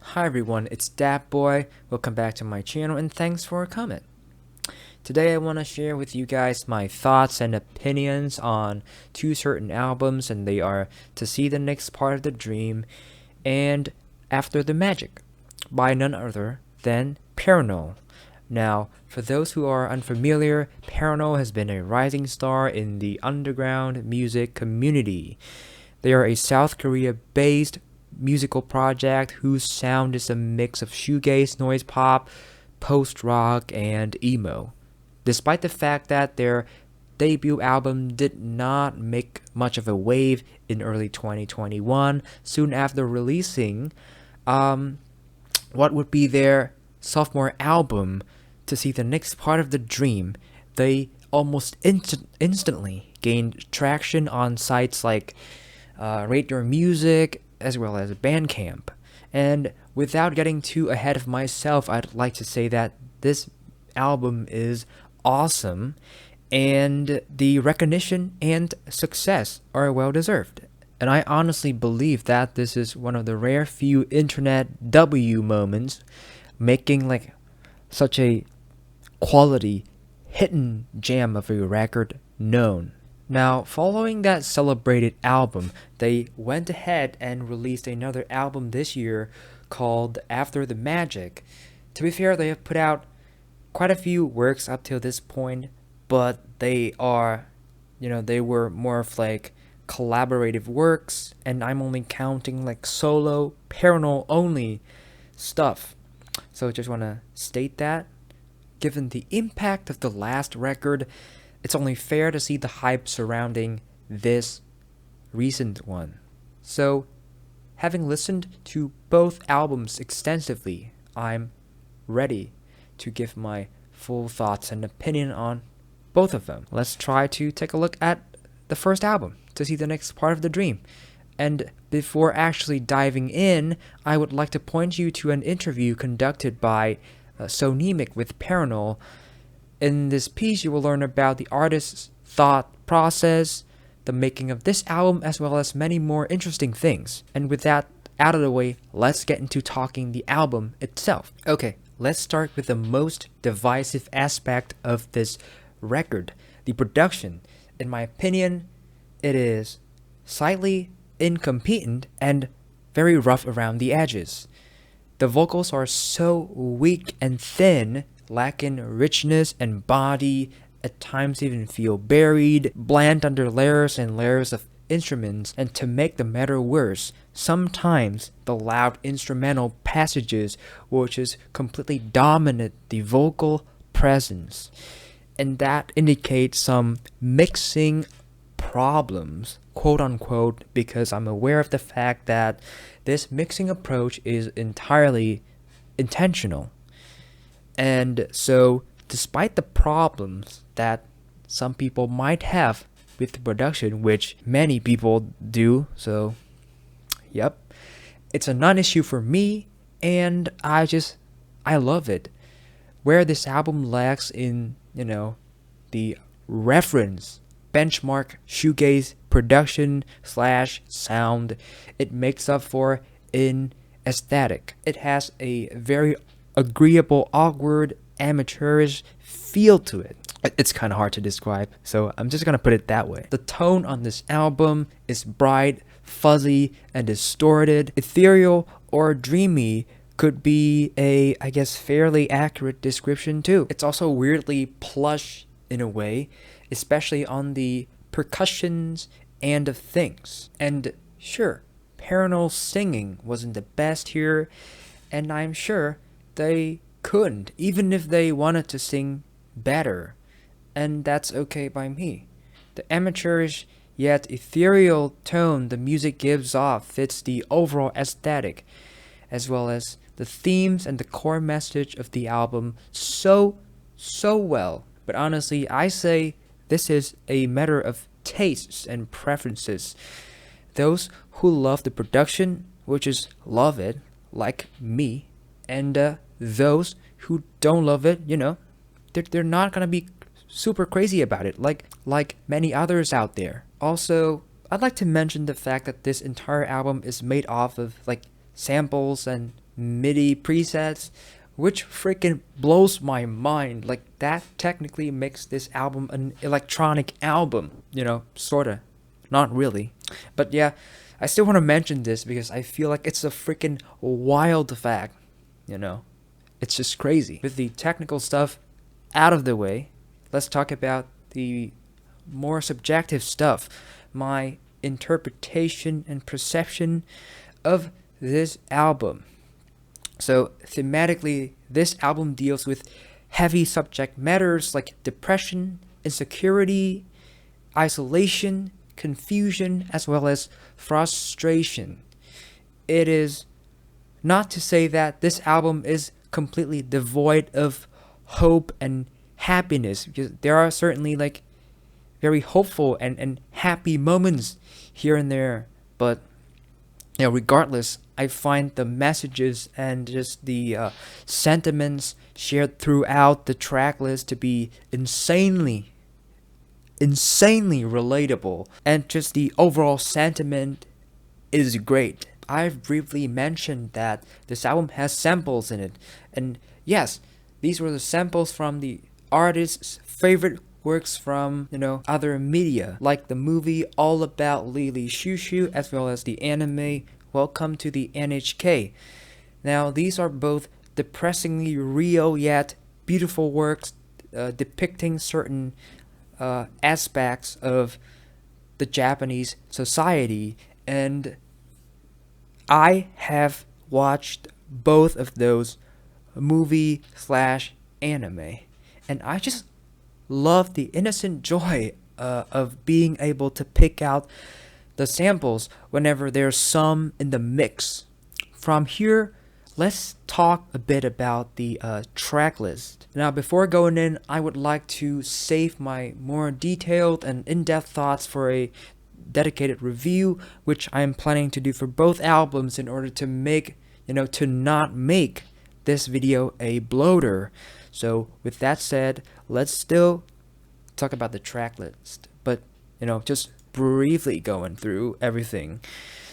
Hi everyone, it's Dat Boy. Welcome back to my channel and thanks for a comment. Today I want to share with you guys my thoughts and opinions on two certain albums, and they are To See the Next Part of the Dream and After the Magic by none other than Paranoid. Now, for those who are unfamiliar, Paranoid has been a rising star in the underground music community. They are a South Korea-based musical project whose sound is a mix of shoegaze, noise pop, post-rock, and emo. Despite the fact that their debut album did not make much of a wave in early 2021, soon after releasing what would be their sophomore album, To See the Next Part of the Dream, they almost instantly gained traction on sites like Rate Your Music, as well as Bandcamp. And without getting too ahead of myself, I'd like to say that this album is awesome, and the recognition and success are well deserved. And I honestly believe that this is one of the rare few internet W moments, making like such a quality hidden gem of a record known. Now, following that celebrated album, they went ahead and released another album this year called After the Magic. To be fair, they have put out quite a few works up till this point, but they were more of like collaborative works, and I'm only counting like solo, Paranoid only stuff. So just want to state that, given the impact of the last record, it's only fair to see the hype surrounding this recent one. So, having listened to both albums extensively, I'm ready to give my full thoughts and opinion on both of them. Let's try to take a look at the first album, To See the Next Part of the Dream. And before actually diving in, I would like to point you to an interview conducted by Sonemic with Paranoid. In this piece, you will learn about the artist's thought process, the making of this album, as well as many more interesting things. And with that out of the way, let's get into talking the album itself. Okay, let's start with the most divisive aspect of this record, the production. In my opinion, it is slightly incompetent and very rough around the edges. The vocals are so weak and thin, lacking richness and body, at times even feel buried, bland under layers and layers of instruments, and to make the matter worse, sometimes the loud instrumental passages will just completely dominate the vocal presence, and that indicates some mixing problems, quote unquote, because I'm aware of the fact that this mixing approach is entirely intentional. And so, despite the problems that some people might have with the production, which many people do, so, yep, it's a non-issue for me, and I love it. Where this album lacks in, the reference, benchmark, shoegaze, production / sound, it makes up for in aesthetic. It has a very agreeable, awkward, amateurish feel to it. It's kind of hard to describe, so I'm just gonna put it that way. The tone on this album is bright, fuzzy, and distorted. Ethereal or dreamy could be a, I guess, fairly accurate description too. It's also weirdly plush in a way, especially on the percussions and of things. And sure, Paranoid singing wasn't the best here, and I'm sure they couldn't, even if they wanted to sing better, and that's okay by me. The amateurish yet ethereal tone the music gives off fits the overall aesthetic, as well as the themes and the core message of the album so well. But honestly, I say this is a matter of tastes and preferences. Those who love the production will just love it, like me, and those who don't love it, they're not gonna be super crazy about it, like many others out there. Also, I'd like to mention the fact that this entire album is made off of like samples and MIDI presets, which freaking blows my mind. Like, that technically makes this album an electronic album, sorta. Not really. But yeah, I still want to mention this because I feel like it's a freaking wild fact, It's just crazy. With the technical stuff out of the way, let's talk about the more subjective stuff. My interpretation and perception of this album. So thematically, this album deals with heavy subject matters like depression, insecurity, isolation, confusion, as well as frustration. It is not to say that this album is completely devoid of hope and happiness, because there are certainly like very hopeful and happy moments here and there, but regardless, I find the messages and just the sentiments shared throughout the track list to be insanely relatable, and just the overall sentiment is great. I've briefly mentioned that this album has samples in it, and yes, these were the samples from the artist's favorite works from other media, like the movie All About Lily Shushu, as well as the anime Welcome to the NHK. Now, these are both depressingly real yet beautiful works depicting certain aspects of the Japanese society, and I have watched both of those movie/anime, and I just love the innocent joy of being able to pick out the samples whenever there's some in the mix. From here, let's talk a bit about the track list. Now, before going in, I would like to save my more detailed and in-depth thoughts for a dedicated review, which I am planning to do for both albums in order to make, to not make this video a bloater. So with that said, let's still talk about the track list, but just briefly going through everything.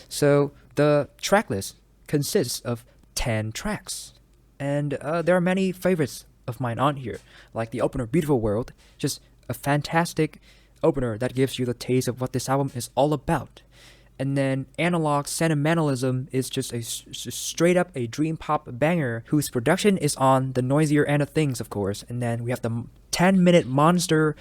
So the track list consists of 10 tracks, and there are many favorites of mine on here, like the opener Beautiful World, just a fantastic opener that gives you the taste of what this album is all about. And then Analog Sentimentalism is just straight up a dream pop banger whose production is on the noisier end of things, of course. And then we have the 10-minute Monster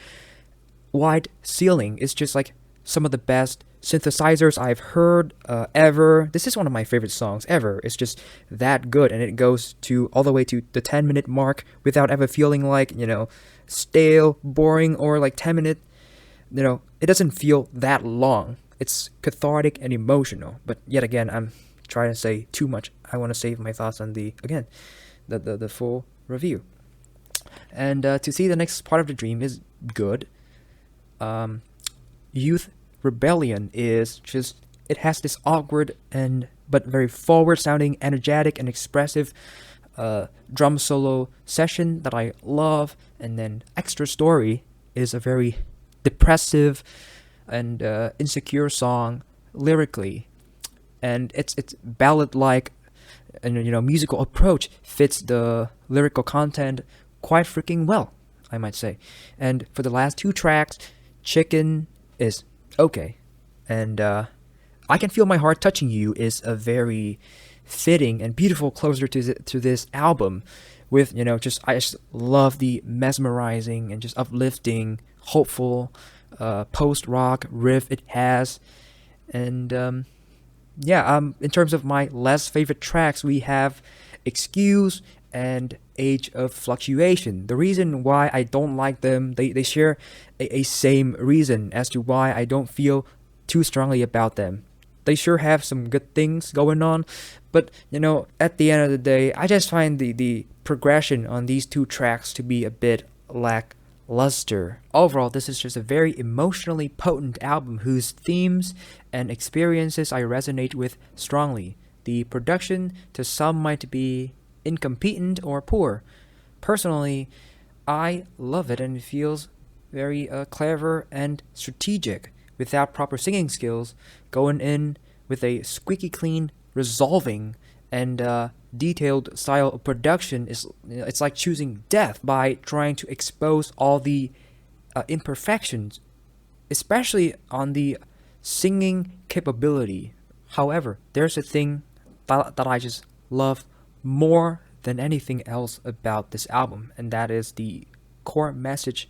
Wide Ceiling. It's just like some of the best synthesizers I've heard ever. This is one of my favorite songs ever. It's just that good, and it goes to all the way to the 10-minute mark without ever feeling like, stale, boring, or like 10 minute. It doesn't feel that long. It's cathartic and emotional. But yet again, I'm trying to say too much. I want to save my thoughts on the full review. And to see the next part of the dream is good. Youth Rebellion is just, it has this awkward but very forward sounding, energetic and expressive drum solo session that I love. And then Extra Story is a very depressive and insecure song lyrically, and its ballad like and musical approach fits the lyrical content quite freaking well, I might say. And for the last two tracks, Chicken is okay, and I Can Feel My Heart Touching You is a very fitting and beautiful closer to this album, with I just love the mesmerizing and just uplifting, hopeful post-rock riff it has. And in terms of my less favorite tracks, we have Excuse and Age of Fluctuation. The reason why I don't like them, they share a same reason as to why I don't feel too strongly about them. They sure have some good things going on, but at the end of the day, I just find the progression on these two tracks to be a bit lackluster. Overall, this is just a very emotionally potent album whose themes and experiences I resonate with strongly. The production to some might be incompetent or poor. Personally, I love it, and it feels very clever and strategic. Without proper singing skills, going in with a squeaky clean resolving and detailed style of production is, it's like choosing death by trying to expose all the imperfections, especially on the singing capability. However, there's a thing that I just love more than anything else about this album, and that is the core message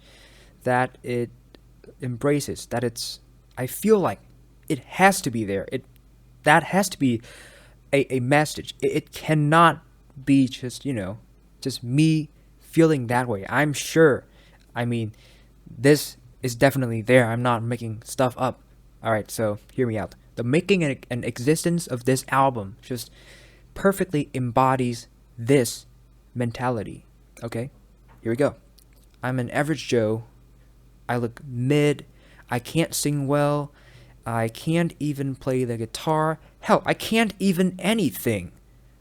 that it embraces. That I feel like it has to be there. That has to be a message. It cannot be just, just me feeling that way. I'm sure. I mean, this is definitely there. I'm not making stuff up. Alright, so hear me out. The making and existence of this album just perfectly embodies this mentality. Okay? Here we go. I'm an average Joe. I look mid. I can't sing well. I can't even play the guitar. Hell, I can't even anything.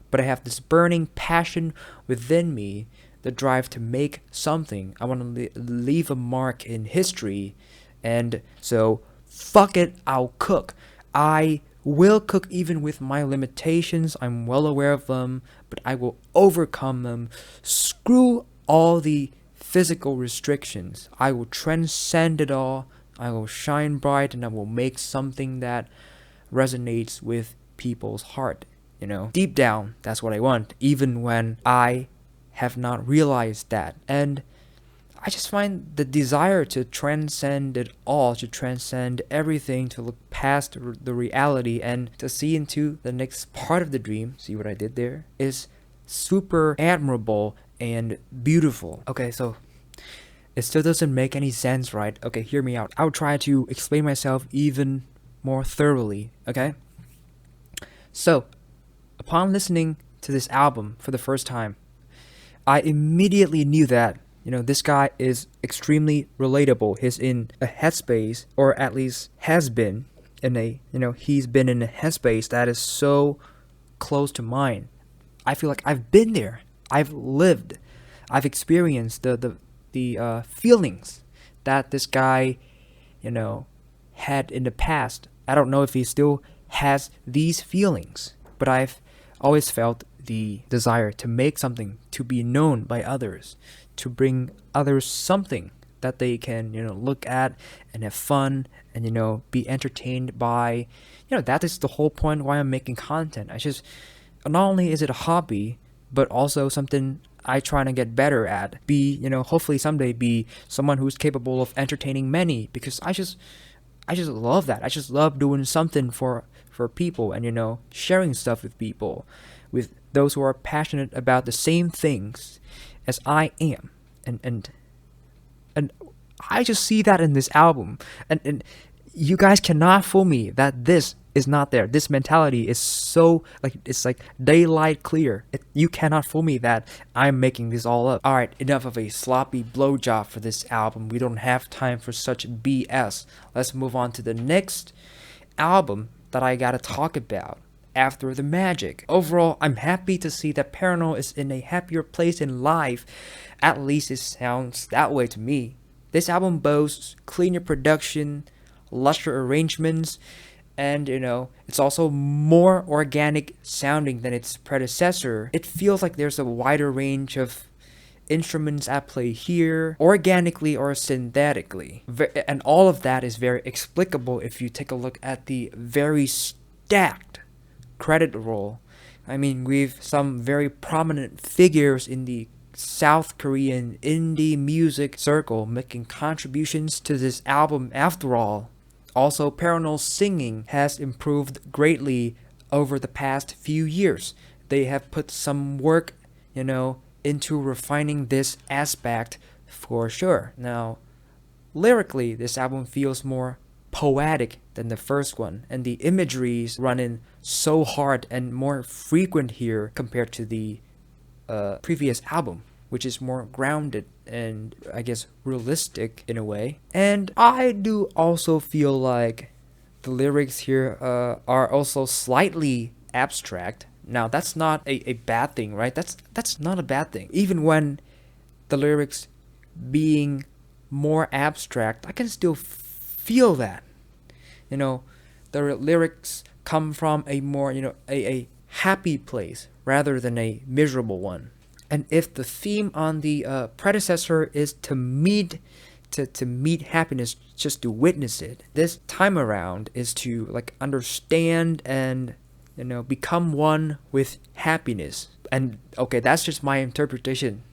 But I have this burning passion within me, the drive to make something. I want to leave a mark in history. And so, fuck it, I'll cook. I will cook even with my limitations. I'm well aware of them, but I will overcome them. Screw all the physical restrictions. I will transcend it all. I will shine bright, and I will make something that resonates with people's heart. Deep down, that's what I want, even when I have not realized that. And I just find the desire to transcend it all, to transcend everything, to look past the reality and to see into the next part of the dream, see what I did there, is super admirable and beautiful. Okay, so it still doesn't make any sense, right? Okay, hear me out. I'll try to explain myself even more thoroughly, okay? So, upon listening to this album for the first time, I immediately knew that, this guy is extremely relatable. He's in a headspace, or at least has been in he's been in a headspace that is so close to mine. I feel like I've been there. I've lived. I've experienced the feelings that this guy, had in the past. I don't know if he still has these feelings, but I've always felt the desire to make something, to be known by others, to bring others something that they can, look at and have fun and, be entertained by. That is the whole point why I'm making content. Not only is it a hobby, but also something I try to get better at. Be, hopefully someday be someone who's capable of entertaining many, because I just love that. I just love doing something for people and, sharing stuff with people, with those who are passionate about the same things as I am. And I just see that in this album. And you guys cannot fool me that this is not there. This mentality is so, it's like daylight clear. You cannot fool me that I'm making this all up. Alright, enough of a sloppy blowjob for this album. We don't have time for such BS. Let's move on to the next album that I gotta talk about. After the Magic. Overall, I'm happy to see that Parano is in a happier place in life. At least it sounds that way to me. This album boasts cleaner production, lusher arrangements, and it's also more organic sounding than its predecessor. It feels like there's a wider range of instruments at play here, organically or synthetically. And all of that is very explicable if you take a look at the very stacked credit roll. I mean, we've some very prominent figures in the South Korean indie music circle making contributions to this album after all. Also, Parano's singing has improved greatly over the past few years. They have put some work, into refining this aspect for sure. Now, lyrically, this album feels more poetic than the first one, and the imageries run in so hard and more frequent here compared to the previous album, which is more grounded and I guess realistic in a way. And I do also feel like the lyrics here are also slightly abstract. Now that's not a bad thing, right? That's not a bad thing. Even when the lyrics being more abstract, I can still feel that. The lyrics come from a more, a happy place rather than a miserable one. And if the theme on the predecessor is to meet happiness, just to witness it, this time around is to like understand and become one with happiness. And okay, that's just my interpretation.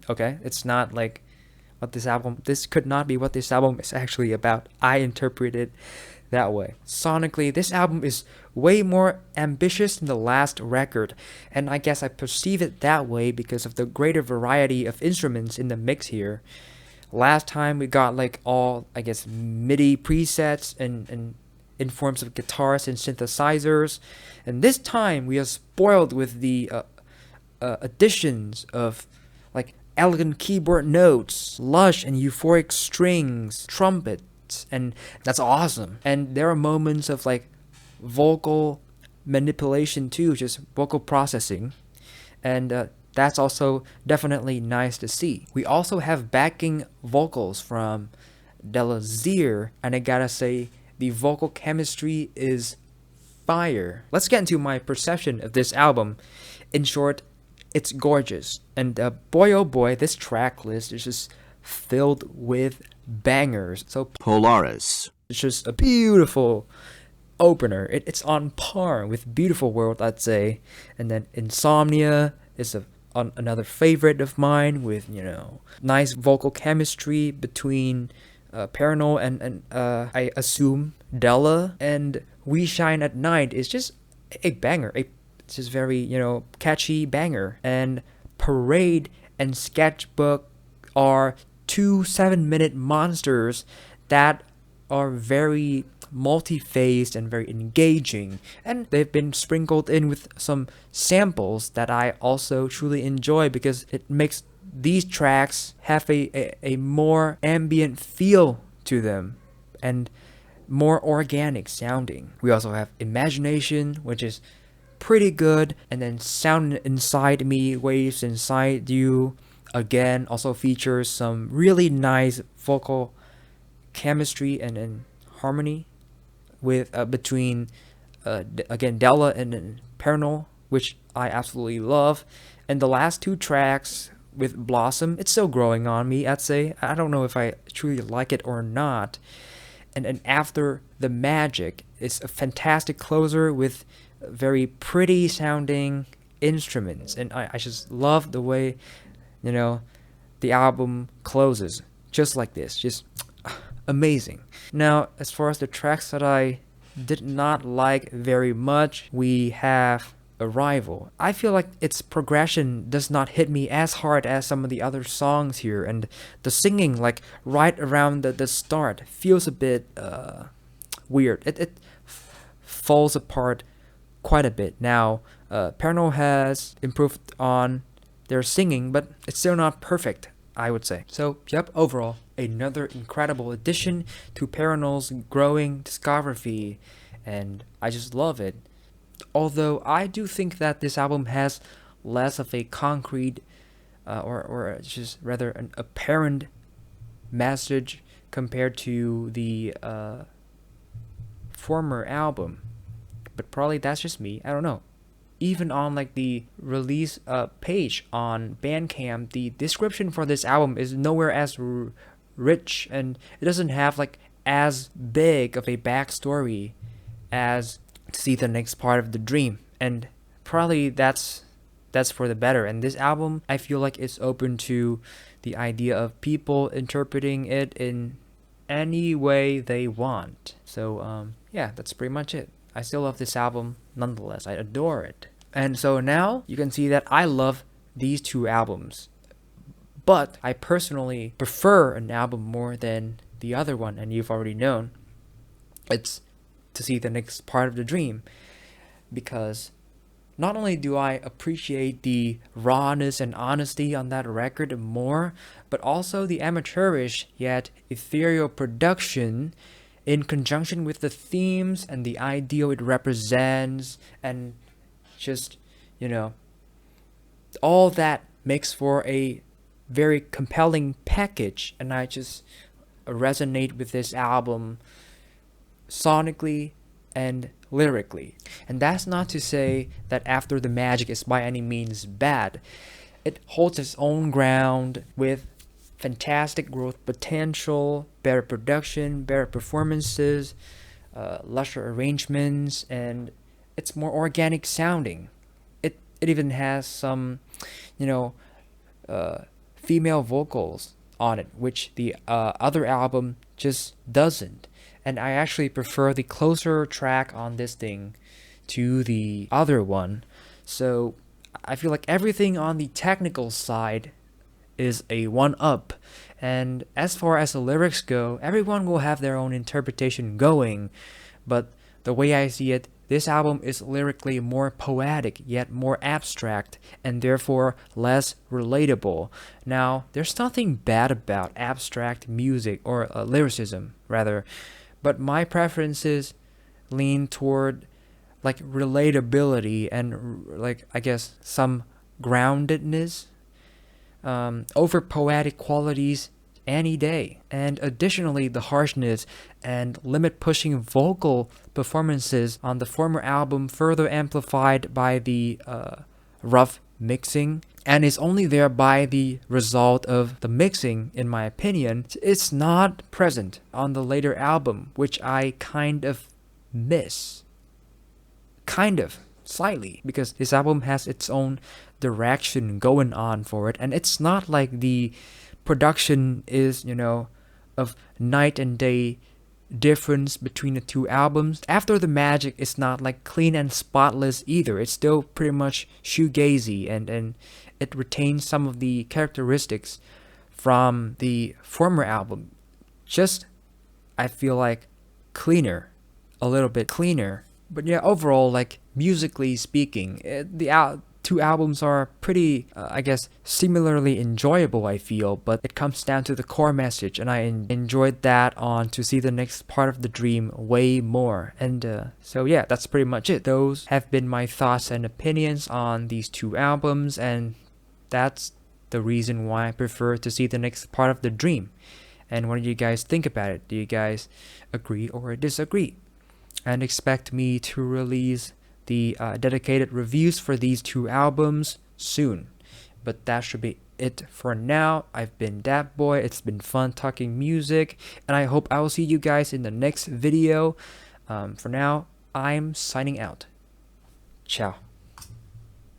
Okay, it's not like what this could not be what this album is actually about. I interpret it that way. Sonically, this album is way more ambitious than the last record, and I guess I perceive it that way because of the greater variety of instruments in the mix here. Last time we got like all, I guess, MIDI presets and in forms of guitars and synthesizers, and this time we are spoiled with the additions of like elegant keyboard notes, lush and euphoric strings, trumpets, and that's awesome. And there are moments of like vocal manipulation too, just vocal processing, and that's also definitely nice to see. We also have backing vocals from Delazier, and I gotta say, the vocal chemistry is fire. Let's get into my perception of this album. In short, it's gorgeous, and boy oh boy, this track list is just filled with bangers. So Polaris, it's just a beautiful opener. It's on par with Beautiful World, I'd say. And then Insomnia is another favorite of mine, with nice vocal chemistry between Paranol and I assume Della. And We Shine at Night is just a banger. It's just very catchy banger. And Parade and Sketchbook are two 7-minute monsters that are very multi-phased and very engaging, and they've been sprinkled in with some samples that I also truly enjoy because it makes these tracks have a more ambient feel to them and more organic sounding. We also have Imagination, which is pretty good, and then Sound Inside Me, Waves Inside You, again, also features some really nice vocal chemistry and harmony with between again Della and Paranol, which I absolutely love. And the last two tracks with Blossom, it's still growing on me, I'd say. I don't know if I truly like it or not. And After the Magic is a fantastic closer with very pretty sounding instruments, and I just love the way the album closes just like this, just amazing. Now, as far as the tracks that I did not like very much, we have Arrival. I feel like its progression does not hit me as hard as some of the other songs here, and the singing, like right around the start, feels a bit weird. It falls apart quite a bit. Now, Paranol has improved on their singing, but it's still not perfect, I would say. So, yep, overall, another incredible addition to Paranol's growing discography, and I just love it. Although I do think that this album has less of a concrete or just rather an apparent message compared to the former album. But probably that's just me, I don't know. Even on like the release page on Bandcamp, the description for this album is nowhere as rich, and it doesn't have like as big of a backstory as To See the Next Part of the Dream, and probably that's for the better. And this album, I feel like it's open to the idea of people interpreting it in any way they want. So yeah, that's pretty much it. I still love this album nonetheless. I adore it. And so now you can see that I love these two albums, but I personally prefer an album more than the other one, and you've already known. It's To See the Next Part of the Dream, because not only do I appreciate the rawness and honesty on that record more, but also the amateurish yet ethereal production in conjunction with the themes and the ideal it represents, and just, all that makes for a very compelling package. And I just resonate with this album sonically and lyrically. And that's not to say that After the Magic is by any means bad. It holds its own ground with fantastic growth potential, better production, better performances, lusher arrangements, and it's more organic sounding. It even has some, you know, female vocals on it, which the other album just doesn't. And I actually prefer the closer track on this thing to the other one. So I feel like everything on the technical side is a one up. And as far as the lyrics go, everyone will have their own interpretation going. But the way I see it, this album is lyrically more poetic, yet more abstract, and therefore less relatable. Now, there's nothing bad about abstract music, or lyricism, rather, but my preferences lean toward like relatability and like, I guess, some groundedness over poetic qualities any day. And additionally, the harshness and limit pushing vocal performances on the former album further amplified by the rough mixing, and is only there by the result of the mixing, in my opinion. It's not present on the later album, which I kind of miss. Kind of. Slightly, because this album has its own direction going on for it, and it's not like the production is, of night and day difference between the two albums. After the Magic is not like clean and spotless either. It's still pretty much shoegazy, and it retains some of the characteristics from the former album. Just, I feel like, cleaner, a little bit cleaner. But yeah, overall, like, musically speaking, the two albums are pretty, I guess, similarly enjoyable, I feel, but it comes down to the core message, and I enjoyed that on To See the Next Part of the Dream way more. And so yeah, that's pretty much it. Those have been my thoughts and opinions on these two albums, and that's the reason why I prefer To See the Next Part of the Dream. And what do you guys think about it? Do you guys agree or disagree? And expect me to release the dedicated reviews for these two albums soon. But that should be it for now. I've been Dat Boy. It's been fun talking music, and I hope I will see you guys in the next video. For now, I'm signing out. Ciao.